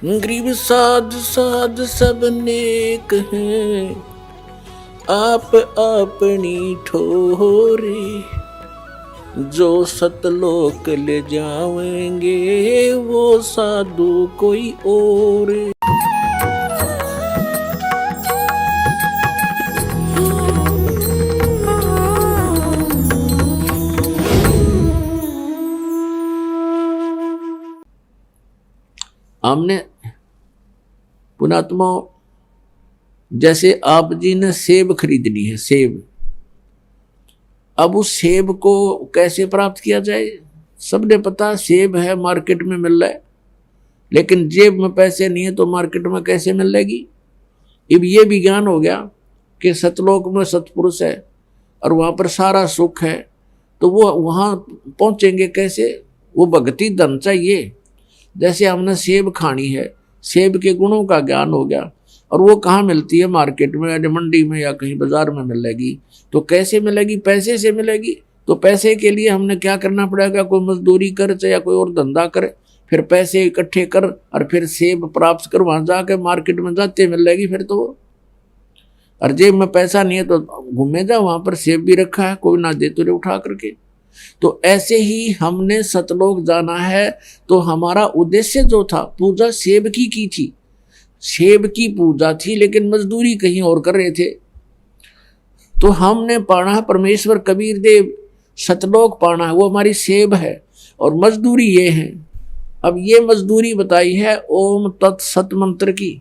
गरीब साध साध सब नेक हैं, आप अपनी ठोरे, जो सतलोक ले जाएंगे वो साधु कोई और। हमने पुणात्मा, जैसे आप जी ने सेब खरीदनी है, सेब, अब उस सेब को कैसे प्राप्त किया जाए? सबने पता सेब है, मार्केट में मिल रहा है, लेकिन जेब में पैसे नहीं है तो मार्केट में कैसे मिलेगी? अब ये भी ज्ञान हो गया कि सतलोक में सतपुरुष है और वहाँ पर सारा सुख है, तो वो वहाँ पहुँचेंगे कैसे? वो भक्ति धन चाहिए। जैसे हमने सेब खानी है, सेब के गुणों का ज्ञान हो गया, और वो कहाँ मिलती है? मार्केट में या मंडी में या कहीं बाजार में मिलेगी। तो कैसे मिलेगी? पैसे से मिलेगी। तो पैसे के लिए हमने क्या करना पड़ेगा? कोई मजदूरी कर या कोई और धंधा करे, फिर पैसे इकट्ठे कर और फिर सेब प्राप्त कर, वहां जाके मार्केट में जाते मिलेगी फिर तो। और जेब में पैसा नहीं है तो घूमे जा, वहां पर सेब भी रखा है, कोई ना दे तुझे उठा करके। तो ऐसे ही हमने सतलोक जाना है, तो हमारा उद्देश्य जो था, पूजा सेब की थी, सेब की पूजा थी, लेकिन मजदूरी कहीं और कर रहे थे। तो हमने पाना परमेश्वर कबीर देव, सतलोक पाना है, वो हमारी सेब है और मजदूरी ये है। अब ये मजदूरी बताई है ओम तत्सत मंत्र की,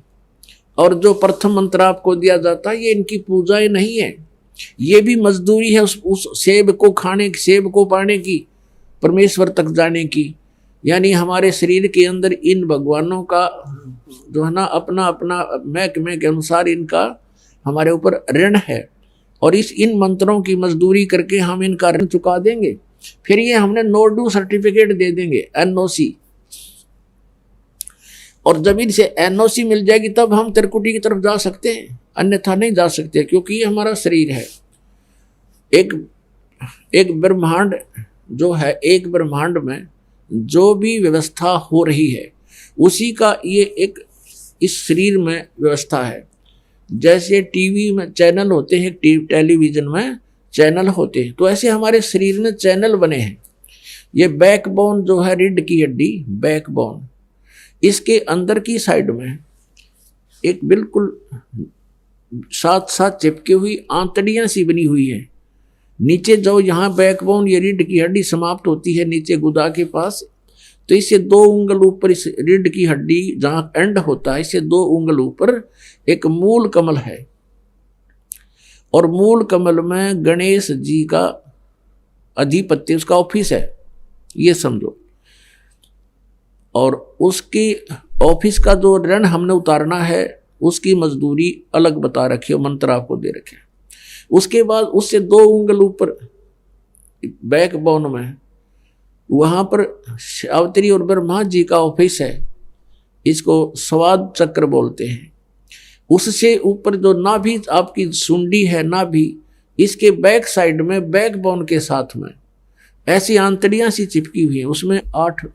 और जो प्रथम मंत्र आपको दिया जाता है ये इनकी पूजाएं नहीं है, ये भी मजदूरी है उस सेब को खाने, सेब को पाने की, परमेश्वर तक जाने की। यानी हमारे शरीर के अंदर इन भगवानों का जो है ना, अपना अपना महकमे के अनुसार इनका हमारे ऊपर ऋण है, और इन मंत्रों की मजदूरी करके हम इनका ऋण चुका देंगे। फिर ये हमने नो ड्यू सर्टिफिकेट दे देंगे, NOC, और जब इनसे NOC मिल जाएगी तब हम त्रिकुटी की तरफ जा सकते हैं, अन्यथा नहीं जा सकते, क्योंकि ये हमारा शरीर है। एक ब्रह्मांड जो है, एक ब्रह्मांड में जो भी व्यवस्था हो रही है उसी का ये एक इस शरीर में व्यवस्था है। जैसे टीवी में चैनल होते हैं, टेलीविजन में चैनल होते हैं, तो ऐसे हमारे शरीर में चैनल बने हैं। ये बैकबोन जो है, रीढ़ की हड्डी, बैकबोन, इसके अंदर की साइड में एक बिल्कुल साथ साथ चिपकी हुई आंतड़ियां सी बनी हुई है। नीचे जो यहाँ बैकबोन, ये रीढ़ की हड्डी समाप्त होती है नीचे गुदा के पास, तो इससे 2 उंगल ऊपर, इस रीढ़ की हड्डी जहाँ एंड होता है, इससे 2 उंगल ऊपर एक मूल कमल है, और मूल कमल में गणेश जी का अधिपत्य, उसका ऑफिस है, ये समझो। और उसकी ऑफिस का जो ऋण हमने उतारना है, उसकी मजदूरी अलग बता रखी है, मंत्र आपको दे रखे। उसके बाद उससे 2 उंगल ऊपर बैकबोन में, वहां पर सावित्री और ब्रह्मा जी का ऑफिस है, इसको स्वाद चक्र बोलते हैं। उससे ऊपर जो नाभि आपकी सुंडी है, नाभि, इसके बैक साइड में बैकबोन के साथ में ऐसी आंतड़ियां सी चिपकी हुई है, उसमें 8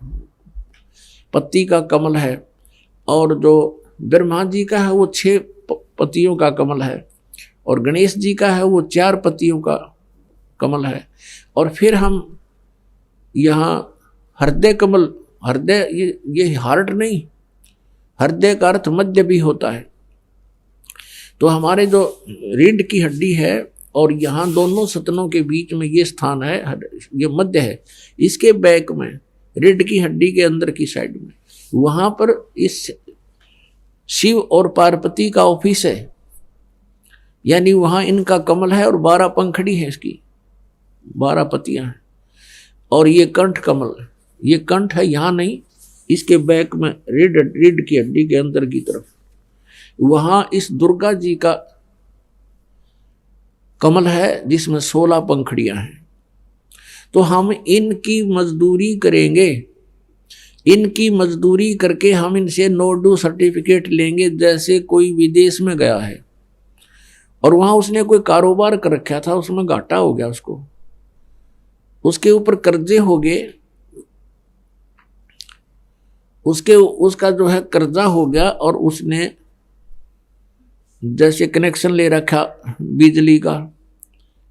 पत्ती का कमल है, और जो ब्रह्मा जी का है वो 6 पत्तियों का कमल है, और गणेश जी का है वो 4 पत्तियों का कमल है। और फिर हम यहाँ हृदय कमल, हृदय ये हार्ट नहीं, हृदय का अर्थ मध्य भी होता है। तो हमारे जो रीढ़ की हड्डी है और यहाँ दोनों सतनों के बीच में ये स्थान है, ये मध्य है, इसके बैक में रीढ़ की हड्डी के अंदर की साइड में, वहाँ पर इस शिव और पार्वती का ऑफिस है। यानी वहाँ इनका कमल है और 12 पंखड़ी है, इसकी 12 पत्तियां हैं। और ये कंठ कमल, ये कंठ है, यहाँ नहीं, इसके बैक में रीढ़ की हड्डी के अंदर की तरफ, वहाँ इस दुर्गा जी का कमल है जिसमें 16 पंखड़ियां हैं। तो हम इनकी मजदूरी करेंगे, इनकी मजदूरी करके हम इनसे नो ड्यू सर्टिफिकेट लेंगे। जैसे कोई विदेश में गया है और वहाँ उसने कोई कारोबार कर रखा था, उसमें घाटा हो गया उसको, उसके ऊपर कर्जे हो गए, उसका जो है कर्जा हो गया, और उसने जैसे कनेक्शन ले रखा बिजली का,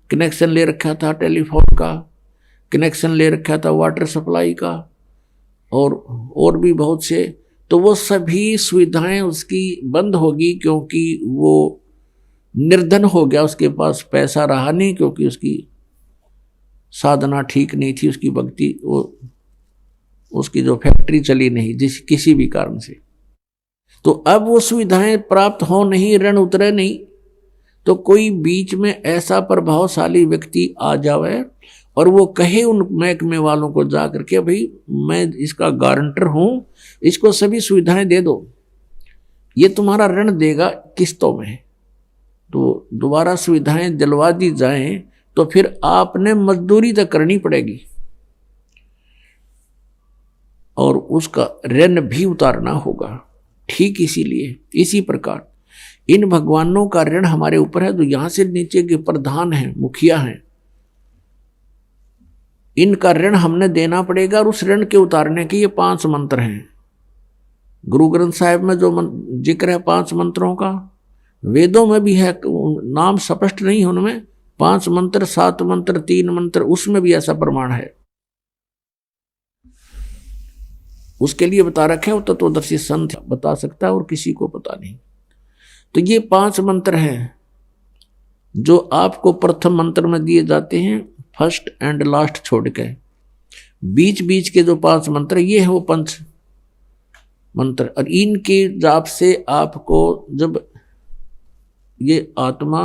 कनेक्शन ले रखा था टेलीफोन का, कनेक्शन ले रखा था वाटर सप्लाई का, और भी बहुत से, तो वो सभी सुविधाएं उसकी बंद होगी, क्योंकि वो निर्धन हो गया, उसके पास पैसा रहा नहीं, क्योंकि उसकी साधना ठीक नहीं थी, उसकी भक्ति, वो उसकी जो फैक्ट्री चली नहीं जिस किसी भी कारण से। तो अब वो सुविधाएं प्राप्त हो नहीं, ऋण उतरे नहीं, तो कोई बीच में ऐसा प्रभावशाली व्यक्ति आ जावे और वो कहे उन महकमे वालों को जाकर के, भाई मैं इसका गारंटर हूं, इसको सभी सुविधाएं दे दो, ये तुम्हारा ऋण देगा किस्तों में, तो दोबारा सुविधाएं दिलवा दी जाएं, तो फिर आपने मजदूरी तक करनी पड़ेगी और उसका ऋण भी उतारना होगा। ठीक इसीलिए इसी प्रकार इन भगवानों का ऋण हमारे ऊपर है, तो यहां से नीचे के प्रधान हैं, मुखिया हैं, इनका ऋण हमने देना पड़ेगा, और उस ऋण के उतारने के ये 5 मंत्र हैं। गुरु ग्रंथ साहिब में जो जिक्र है 5 मंत्रों का, वेदों में भी है, नाम स्पष्ट नहीं है उनमें, 5 मंत्र, 7 मंत्र, 3 मंत्र, उसमें भी ऐसा प्रमाण है। उसके लिए बता रखे हो तत्वदर्शी संत बता सकता है, और किसी को पता नहीं। तो ये 5 मंत्र हैं जो आपको प्रथम मंत्र में दिए जाते हैं, फर्स्ट एंड लास्ट छोड़ के। बीच बीच के जो 5 मंत्र ये है वो पंच मंत्र, और इनके जाप से आपको, जब ये आत्मा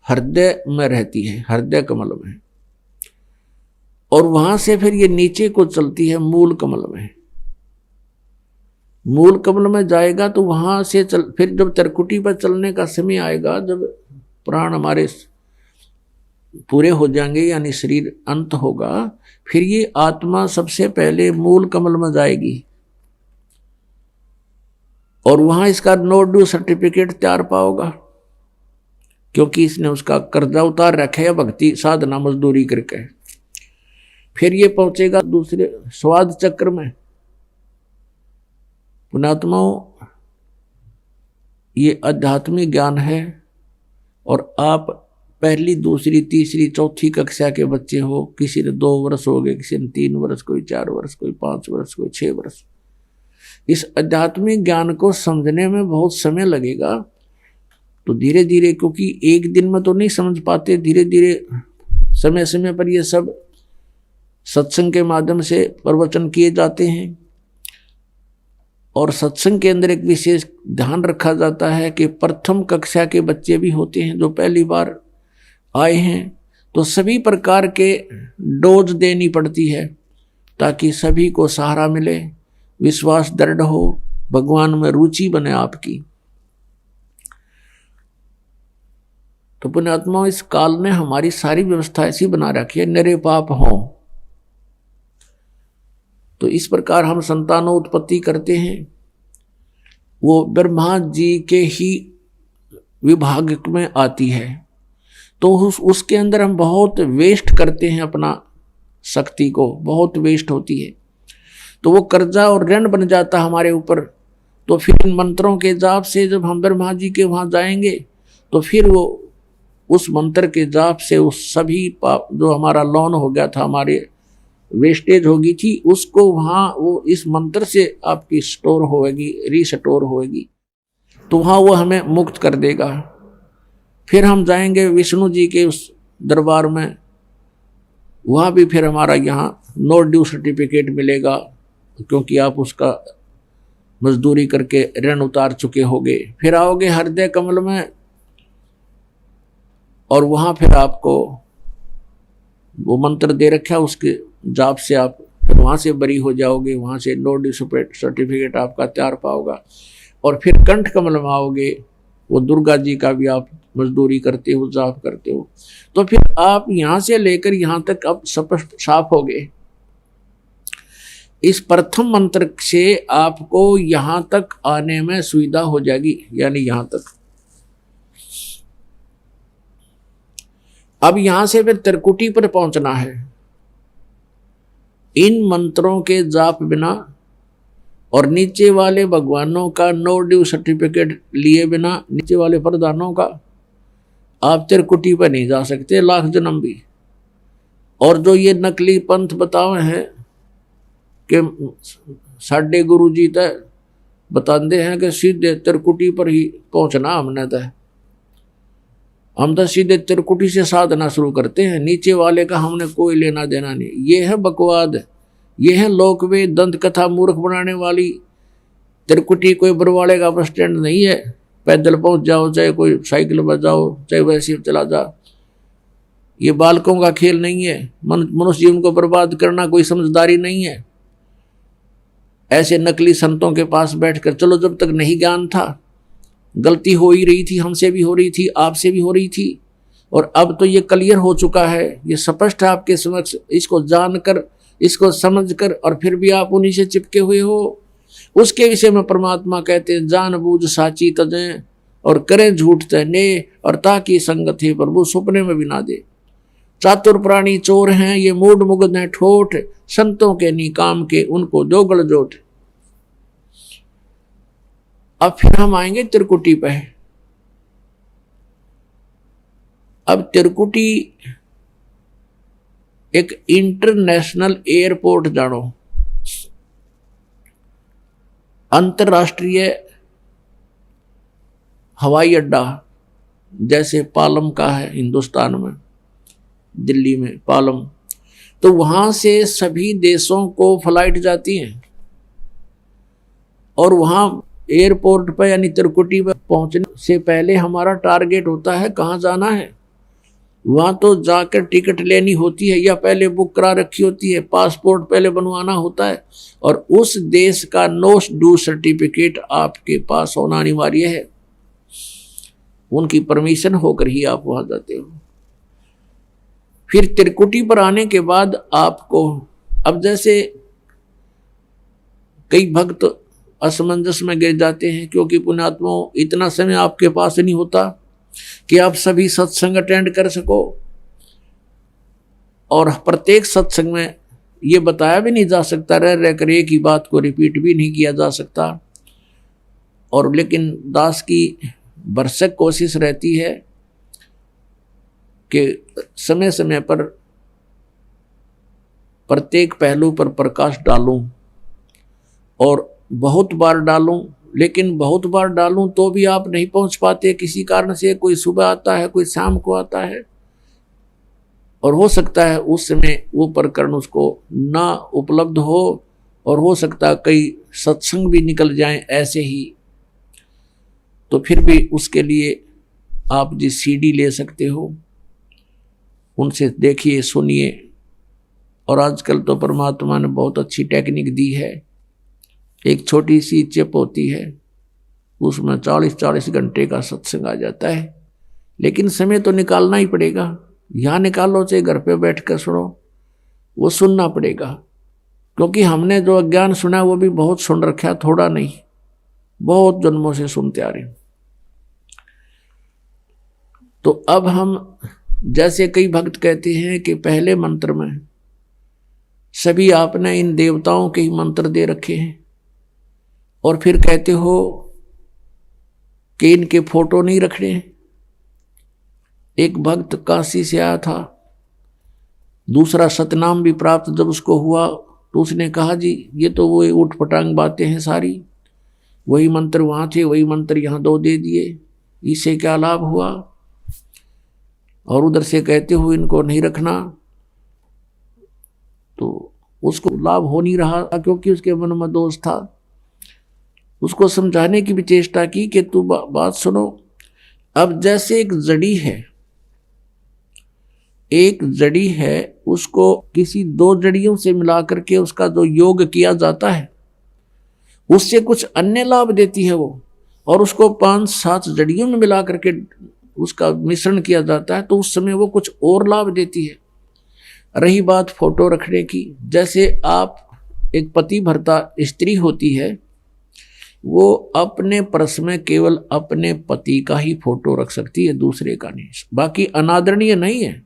हृदय में रहती है, हृदय कमल में, और वहां से फिर ये नीचे को चलती है मूल कमल में, मूल कमल में जाएगा, तो वहां से फिर जब त्रिकुटी पर चलने का समय आएगा, जब प्राण हमारे पूरे हो जाएंगे, यानी शरीर अंत होगा, फिर ये आत्मा सबसे पहले मूल कमल में जाएगी, और वहां इसका नो ड्यू सर्टिफिकेट तैयार पाओगा, क्योंकि इसने उसका कर्जा उतार रखा है भक्ति साधना मजदूरी करके। फिर ये पहुंचेगा दूसरे स्वाद चक्र में। पुण्यात्माओं, ये आध्यात्मिक ज्ञान है, और आप पहली, दूसरी, तीसरी, चौथी कक्षा के बच्चे हो, किसी ने 2 वर्ष हो गए, किसी ने 3 वर्ष, कोई 4 वर्ष, कोई 5 वर्ष, कोई 6 वर्ष। इस आध्यात्मिक ज्ञान को समझने में बहुत समय लगेगा, तो धीरे धीरे, क्योंकि एक दिन में तो नहीं समझ पाते, धीरे धीरे समय समय पर ये सब सत्संग के माध्यम से प्रवचन किए जाते हैं, और सत्संग के अंदर एक विशेष ध्यान रखा जाता है कि प्रथम कक्षा के बच्चे भी होते हैं जो पहली बार आए हैं, तो सभी प्रकार के डोज देनी पड़ती है, ताकि सभी को सहारा मिले, विश्वास दृढ़ हो, भगवान में रुचि बने आपकी। तो पुण्यात्माओं, इस काल ने हमारी सारी व्यवस्था ऐसी बना रखी है, निरे पाप हों, तो इस प्रकार हम संतानों उत्पत्ति करते हैं, वो ब्रह्मा जी के ही विभाग में आती है, तो उसके अंदर हम बहुत वेस्ट करते हैं, अपना शक्ति को बहुत वेस्ट होती है, तो वो कर्जा और ऋण बन जाता हमारे ऊपर। तो फिर इन मंत्रों के जाप से जब हम ब्रह्मा जी के वहाँ जाएंगे, तो फिर वो उस मंत्र के जाप से उस सभी पाप जो हमारा लोन हो गया था, हमारे वेस्टेज होगी थी, उसको वहाँ वो इस मंत्र से आपकी स्टोर होगी, रीस्टोर होगी, तो वहाँ वो हमें मुक्त कर देगा। फिर हम जाएंगे विष्णु जी के उस दरबार में, वहाँ भी फिर हमारा यहाँ नो ड्यू सर्टिफिकेट मिलेगा, क्योंकि आप उसका मजदूरी करके ऋण उतार चुके होगे। फिर आओगे हृदय कमल में, और वहाँ फिर आपको वो मंत्र दे रखा है, उसके जाप से आप फिर वहाँ से बरी हो जाओगे, वहाँ से नो ड्यू सर्टिफिकेट आपका तैयार पाओगा। और फिर कंठ कमल में आओगे, वो दुर्गा जी का भी आप मजदूरी करते हो, जाप करते हो, तो फिर आप यहाँ से लेकर यहाँ तक अब स्पष्ट साफ हो गए। इस प्रथम मंत्र से आपको यहाँ तक आने में सुविधा हो जाएगी, यानी यहाँ तक। अब यहाँ से फिर त्रिकुटी पर पहुँचना है, इन मंत्रों के जाप बिना और नीचे वाले भगवानों का नो ड्यू सर्टिफिकेट लिए बिना, नीचे वाले प्रधानों का, आप त्रिकुटी पर नहीं जा सकते लाख जन्म भी। और जो ये नकली पंथ बतावे हैं कि साढ़े गुरु जी तय बताते हैं कि सीधे त्रिकुटी पर ही पहुंचना हमने तय, हम तो सीधे त्रिकुटी से साधना शुरू करते हैं, नीचे वाले का हमने कोई लेना देना नहीं। ये है बकवाद, ये है लोकवेद दंत कथा मूर्ख बनाने वाली। त्रिकुटी कोई बरवाड़े का बस स्टैंड नहीं है, पैदल पहुंच जाओ, चाहे कोई साइकिल पर जाओ, चाहे वैसे चला जा। ये बालकों का खेल नहीं है, मनुष्य जीवन को बर्बाद करना कोई समझदारी नहीं है। ऐसे नकली संतों के पास बैठकर, चलो जब तक नहीं ज्ञान था, गलती हो ही रही थी, हमसे भी हो रही थी, आपसे भी हो रही थी, और अब तो ये क्लियर हो चुका है, ये स्पष्ट है आपके समक्ष। इसको जानकर, इसको समझकर, और फिर भी आप उन्हीं से चिपके हुए हो। उसके विषय में परमात्मा कहते हैं, जानबूझ साची तजें और करें झूठ तने, और ताकि संगत है प्रभु सुपने में भी ना दे। चातुर प्राणी चोर हैं, ये मूड मुग्ध हैं ठोठ, संतों के नी काम के उनको दो गलजोट। अब फिर हम आएंगे त्रिकुटी पे। अब त्रिकुटी एक इंटरनेशनल एयरपोर्ट जानो, अंतरराष्ट्रीय हवाई अड्डा जैसे पालम का है हिंदुस्तान में, दिल्ली में पालम, तो वहां से सभी देशों को फ्लाइट जाती हैं, और वहां एयरपोर्ट पर यानी त्रिकुटी पर पहुंचने से पहले हमारा टारगेट होता है कहाँ जाना है। वहां तो जाकर टिकट लेनी होती है या पहले बुक करा रखी होती है, पासपोर्ट पहले बनवाना होता है, और उस देश का नो ड्यू सर्टिफिकेट आपके पास होना अनिवार्य है। उनकी परमिशन होकर ही आप वहां जाते हो। फिर त्रिकुटी पर आने के बाद आपको, अब जैसे कई भक्त असमंजस में गिर जाते हैं, क्योंकि पुण्यात्माओं इतना समय आपके पास नहीं होता कि आप सभी सत्संग अटेंड कर सको, और प्रत्येक सत्संग में ये बताया भी नहीं जा सकता, रह कर एक ही बात को रिपीट भी नहीं किया जा सकता। और लेकिन दास की भरसक कोशिश रहती है कि समय समय पर प्रत्येक पहलू पर प्रकाश डालूं, और बहुत बार डालूं, लेकिन बहुत बार डालूं तो भी आप नहीं पहुंच पाते किसी कारण से। कोई सुबह आता है, कोई शाम को आता है, और हो सकता है उस समय वो प्रकरण उसको ना उपलब्ध हो, और हो सकता है कई सत्संग भी निकल जाएं ऐसे ही। तो फिर भी उसके लिए आप जी सीडी ले सकते हो, उनसे देखिए सुनिए। और आजकल तो परमात्मा ने बहुत अच्छी टेक्निक दी है, एक छोटी सी चिप होती है, उसमें 40-40 घंटे का सत्संग आ जाता है। लेकिन समय तो निकालना ही पड़ेगा, यहाँ निकालो चाहे घर पे बैठ कर सुनो, वो सुनना पड़ेगा। क्योंकि हमने जो अज्ञान सुना वो भी बहुत सुन रखा है, थोड़ा नहीं, बहुत जन्मों से सुनते आ रहे हैं। तो अब हम, जैसे कई भक्त कहते हैं कि पहले मंत्र में सभी आपने इन देवताओं के ही मंत्र दे रखे हैं, और फिर कहते हो कि इनके फोटो नहीं रखने। एक भक्त काशी से आया था, दूसरा सतनाम भी प्राप्त जब उसको हुआ, तो उसने कहा जी ये तो वो उठ पटांग बातें हैं सारी, वही मंत्र वहां थे, वही मंत्र यहाँ 2 दे दिए, इससे क्या लाभ हुआ। और उधर से कहते हो इनको नहीं रखना, तो उसको लाभ हो नहीं रहा क्योंकि उसके मन में दोष था। उसको समझाने की भी चेष्टा की कि तू बात सुनो। अब जैसे एक जड़ी है, एक जड़ी है, उसको किसी 2 जड़ियों से मिलाकर के उसका जो योग किया जाता है, उससे कुछ अन्य लाभ देती है वो, और उसको 5-7 जड़ियों में मिला करके उसका मिश्रण किया जाता है, तो उस समय वो कुछ और लाभ देती है। रही बात फोटो रखने की, जैसे आप एक पति भर्ता स्त्री होती है, वो अपने पर्स में केवल अपने पति का ही फोटो रख सकती है, दूसरे का नहीं। बाकी अनादरणीय नहीं है,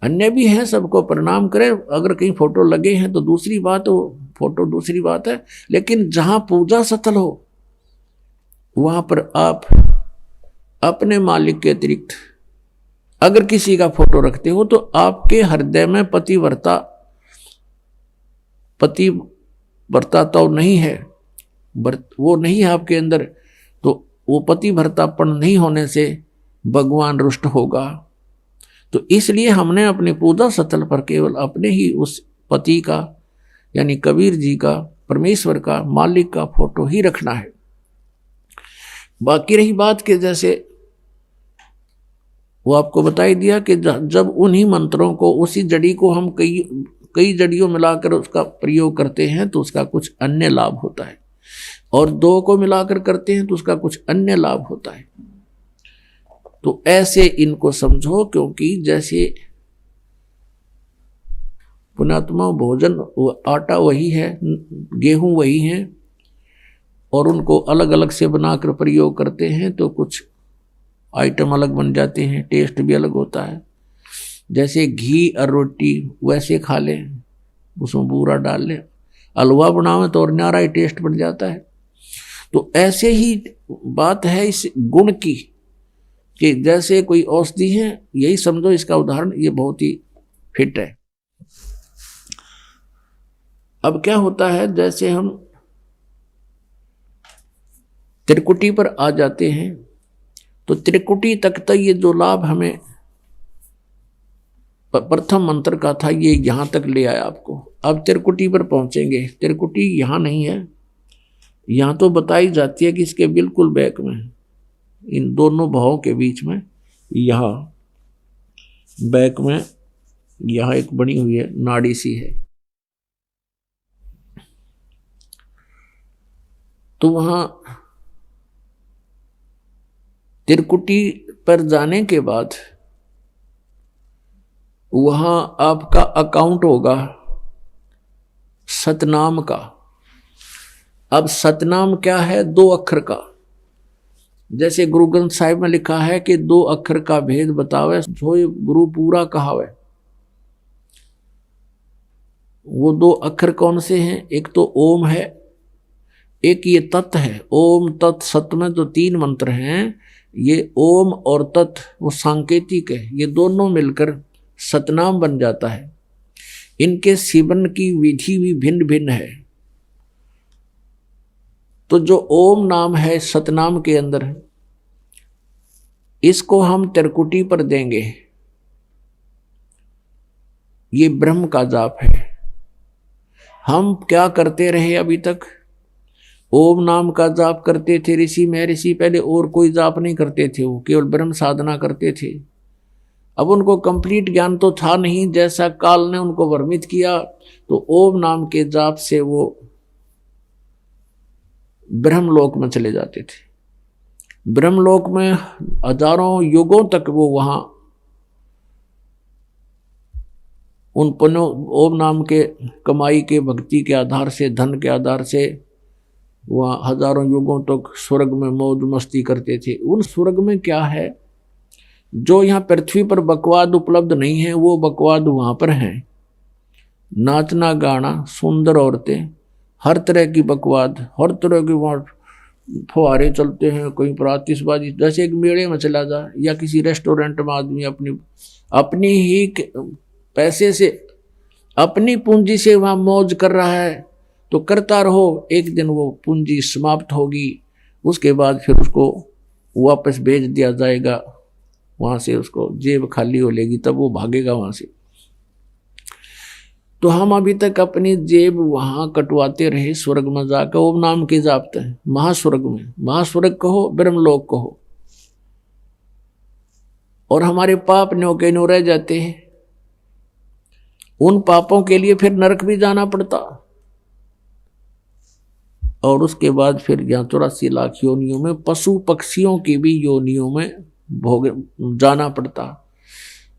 अन्य भी हैं, सबको प्रणाम करें। अगर कहीं फोटो लगे हैं तो दूसरी बात, वो फोटो दूसरी बात है, लेकिन जहां पूजा स्थल हो वहां पर आप अपने मालिक के अतिरिक्त अगर किसी का फोटो रखते हो तो आपके हृदय में पतिव्रता तो नहीं है, वो नहीं है आपके अंदर, तो वो पतिव्रतापन नहीं होने से भगवान रुष्ट होगा। तो इसलिए हमने अपने पूजा स्थल पर केवल अपने ही उस पति का, यानी कबीर जी का, परमेश्वर का, मालिक का फोटो ही रखना है। बाकी रही बात के जैसे वो आपको बताई दिया कि जब उन्हीं मंत्रों को, उसी जड़ी को हम कई जड़ियों मिलाकर उसका प्रयोग करते हैं तो उसका कुछ अन्य लाभ होता है, और दो को मिलाकर करते हैं तो उसका कुछ अन्य लाभ होता है। तो ऐसे इनको समझो, क्योंकि जैसे पुण्यात्मा भोजन आटा वही है, गेहूं वही है, और उनको अलग अलग से बनाकर प्रयोग करते हैं तो कुछ आइटम अलग बन जाते हैं, टेस्ट भी अलग होता है। जैसे घी और रोटी वैसे खा लें, उसमें बूरा डाल लें, हलवा बनावे तो और न्यारा ही टेस्ट बन जाता है। तो ऐसे ही बात है इस गुण की, कि जैसे कोई औषधि है, यही समझो इसका उदाहरण, ये बहुत ही फिट है। अब क्या होता है, जैसे हम त्रिकुटी पर आ जाते हैं तो त्रिकुटी तक तो ये जो लाभ हमें प्रथम मंत्र का था, ये यहां तक ले आया आपको। अब त्रिकुटी पर पहुंचेंगे, त्रिकुटी यहां नहीं है, यहां तो बताई जाती है कि इसके बिल्कुल बैक में, इन दोनों भावों के बीच में, यहां बैक में, यहां एक बनी हुई है नाड़ी सी है। तो वहां त्रिकुटी पर जाने के बाद वहां आपका अकाउंट होगा सतनाम का। अब सतनाम क्या है? 2 अक्षर का। जैसे गुरु ग्रंथ साहिब में लिखा है कि 2 अक्षर का भेद बतावे सो गुरु पूरा कहावे। वो 2 अक्षर कौन से हैं? एक तो ओम है, एक ये तत् है। ओम तत् सत में जो 3 मंत्र हैं, ये ओम और तत् वो सांकेतिक है, ये दोनों मिलकर सतनाम बन जाता है। इनके सेवन की विधि भी भिन्न भिन्न है। तो जो ओम नाम है सतनाम के अंदर, इसको हम त्रिकुटी पर देंगे। ये ब्रह्म का जाप है। हम क्या करते रहे अभी तक? ओम नाम का जाप करते थे ऋषि महर्षि पहले, और कोई जाप नहीं करते थे, वो केवल ब्रह्म साधना करते थे। अब उनको कंप्लीट ज्ञान तो था नहीं, जैसा काल ने उनको वर्मित किया, तो ओम नाम के जाप से वो ब्रह्मलोक में चले जाते थे। ब्रह्मलोक में हजारों युगों तक वो वहां उन पुण्यों, ओम नाम के कमाई के, भक्ति के आधार से, धन के आधार से वह हजारों युगों तक स्वर्ग में मौज मस्ती करते थे। उन स्वर्ग में क्या है, जो यहाँ पृथ्वी पर बकवाद उपलब्ध नहीं है, वो बकवाद वहां पर है। नाचना गाना, सुंदर औरतें, हर तरह की बकवाद, हर तरह की वहाँ फुहारे चलते हैं, कहीं पर आतिशबाजी। जैसे एक मेले में चला जा, या किसी रेस्टोरेंट में आदमी अपनी ही पैसे से, अपनी पूंजी से वहाँ मौज कर रहा है, तो करता रहो। एक दिन वो पूंजी समाप्त होगी, उसके बाद फिर उसको वापस भेज दिया जाएगा वहाँ से, उसको जेब खाली हो लेगी, तब वो भागेगा वहाँ से। तो हम अभी तक अपनी जेब वहां कटवाते रहे स्वर्ग में जाकर, ओम नाम के जापते हैं महास्वर्ग में। महास्वर्ग कहो, ब्रह्मलोक कहो, और हमारे पाप न्यो के न्यो रह जाते हैं। उन पापों के लिए फिर नरक भी जाना पड़ता, और उसके बाद फिर 84 लाख योनियों में, पशु पक्षियों की भी योनियों में भोग जाना पड़ता।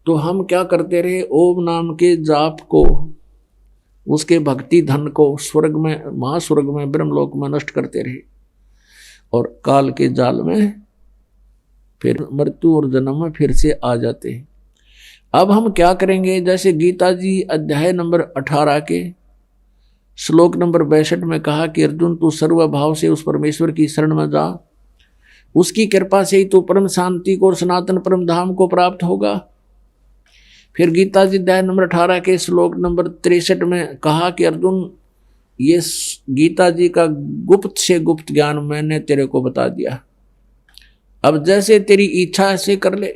तो हम क्या करते रहे? ओम नाम के जाप को, उसके भक्ति धन को स्वर्ग में, महास्वर्ग में, ब्रह्मलोक में नष्ट करते रहे, और काल के जाल में फिर मृत्यु और जन्म में फिर से आ जाते हैं। अब हम क्या करेंगे, जैसे गीता जी अध्याय नंबर 18 के श्लोक नंबर 62 में कहा कि अर्जुन तू सर्वभाव से उस परमेश्वर की शरण में जा, उसकी कृपा से ही तू परम शांति को और सनातन परम धाम को प्राप्त होगा। फिर गीता जी अध्याय नंबर 18 के श्लोक नंबर 63 में कहा कि अर्जुन ये गीता जी का गुप्त से गुप्त ज्ञान मैंने तेरे को बता दिया, अब जैसे तेरी इच्छा ऐसे कर ले।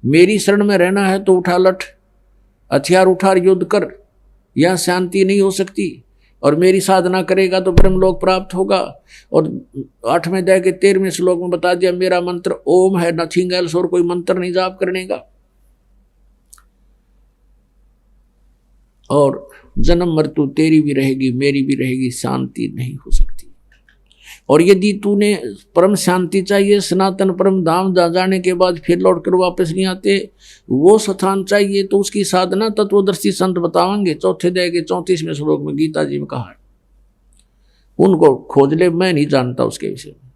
मेरी शरण में रहना है तो उठा लठ, हथियार उठा युद्ध कर, यह शांति नहीं हो सकती। और मेरी साधना करेगा तो ब्रह्मलोक प्राप्त होगा। और 8वें अध्याय के 13वें श्लोक में बता दिया मेरा मंत्र ओम है, नथिंग एल्स, और कोई मंत्र नहीं जाप करने का। और जन्म मृत्यु तेरी भी रहेगी मेरी भी रहेगी, शांति नहीं हो सकती। और यदि तूने परम शांति चाहिए, सनातन परम धाम जाने के बाद फिर लौट कर वापस नहीं आते, वो स्थान चाहिए, तो उसकी साधना तत्वदर्शी संत बताएंगे। 4 अध्याय के 34वें श्लोक में गीता जी में कहा है, उनको खोज ले, मैं नहीं जानता उसके विषय में।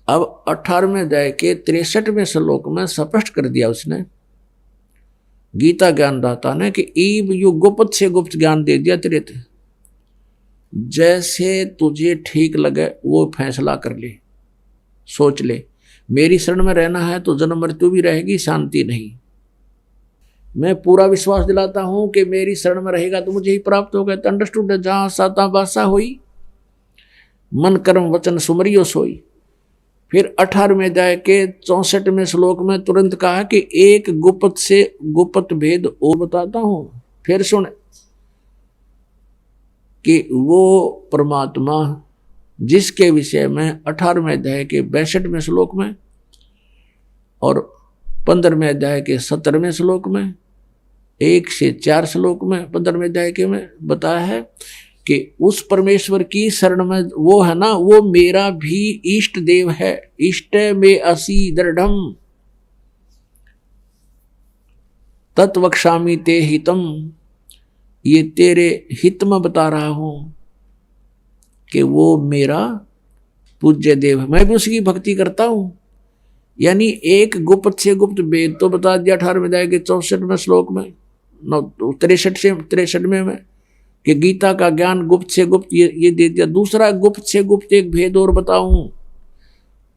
अब 18वें अध्याय के 63वें श्लोक में स्पष्ट कर दिया उसने, गीता ज्ञानदाता ने, कि ईब यु गुप्त से गुप्त ज्ञान दे दिया तेरे थे, जैसे तुझे ठीक लगे वो फैसला कर ले, सोच ले। मेरी शरण में रहना है तो जन्म मृत्यु भी रहेगी, शांति नहीं। मैं पूरा विश्वास दिलाता हूं कि मेरी शरण में रहेगा तो मुझे ही प्राप्त होगा। तो अंडरस्टूड, जहां साता बासा हुई, मन कर्म वचन सुमरियो सोई। फिर 18वें अध्याय के 64वें श्लोक में तुरंत कहा कि एक गुप्त से गुप्त भेद और बताता हूं। फिर सुन कि वो परमात्मा जिसके विषय में 18वें अध्याय के 62वें श्लोक में और 15वें अध्याय के 17वें श्लोक में, 1 से 4 श्लोक में 15वें अध्याय के में बताया है कि उस परमेश्वर की शरण में वो है ना, वो मेरा भी इष्ट देव है। इष्ट में असी दृढ़म तत्वक्षामि ते हितम, ये तेरे हित में बता रहा हूं कि वो मेरा पूज्य देव है, मैं भी उसकी भक्ति करता हूं। यानी एक गुप्त से गुप्त भेद तो बता दिया 18वें अध्याय के 64वें श्लोक में, 63वें में, कि गीता का ज्ञान गुप्त से गुप्त ये दे दिया। दूसरा गुप्त से गुप्त एक भेद और बताऊं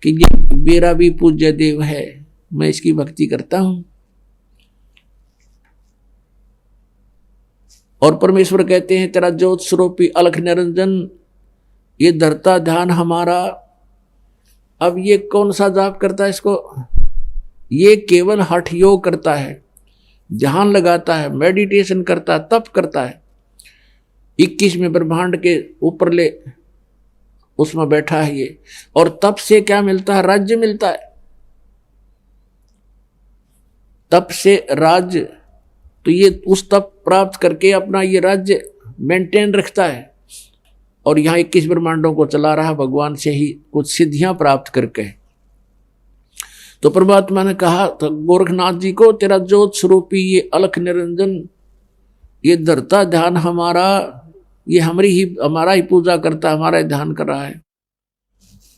कि ये मेरा भी पूज्य देव है, मैं इसकी भक्ति करता हूं। और परमेश्वर कहते हैं तेरा ज्योत स्वरूपी अलख निरंजन, ये धरता ध्यान हमारा। अब ये कौन सा जाप करता है इसको? ये केवल हठ योग करता है, ध्यान लगाता है, मेडिटेशन करता है, तप करता है। 21वें ब्रह्मांड के ऊपर ले उसमें बैठा है ये। और तप से क्या मिलता है? राज्य मिलता है। तप से राज्य, तो ये उस तप प्राप्त करके अपना ये राज्य मेंटेन रखता है। और यहाँ 21 ब्रह्मांडों को चला रहा भगवान से ही कुछ सिद्धियां प्राप्त करके। तो परमात्मा ने कहा तो गोरखनाथ जी को, तेरा ज्योत स्वरूपी ये अलख निरंजन, ये धरता ध्यान हमारा, ये हमारा ही पूजा करता है, हमारा ही ध्यान कर रहा है।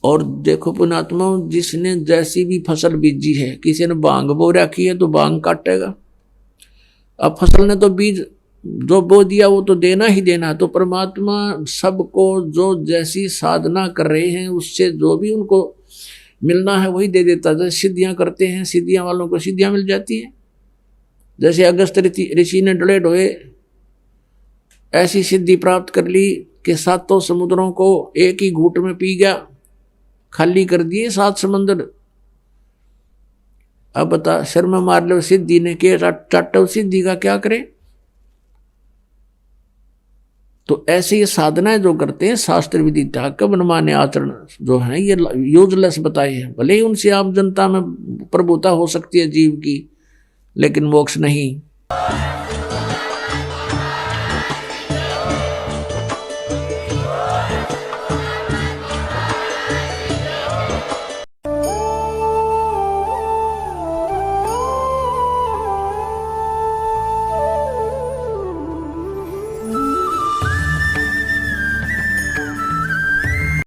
और देखो पुण्यात्मा, जिसने जैसी भी फसल बीजी है, किसी ने बांग बो रखी है तो बांग काटेगा। अब फसल ने तो बीज जो बो दिया वो तो देना ही देना है। तो परमात्मा सबको जो जैसी साधना कर रहे हैं उससे जो भी उनको मिलना है वही दे देता है। जैसे सिद्धियां करते हैं, सिद्धियां वालों को सिद्धियां मिल जाती हैं। जैसे अगस्त ऋषि ने डले ढोए ऐसी सिद्धि प्राप्त कर ली कि 7 समुद्रों को एक ही घूंट में पी गया, खाली कर दिए 7 समंदर। अब बता, सिर में मार लो सिद्धि ने के चाटो, सिद्धि का क्या करे? तो ऐसे ये साधनाएं जो करते हैं शास्त्र विधि त्याग का मनमाने आचरण जो है ये यूजलेस बताए हैं। भले ही उनसे आम जनता में प्रभुता हो सकती है जीव की, लेकिन मोक्ष नहीं।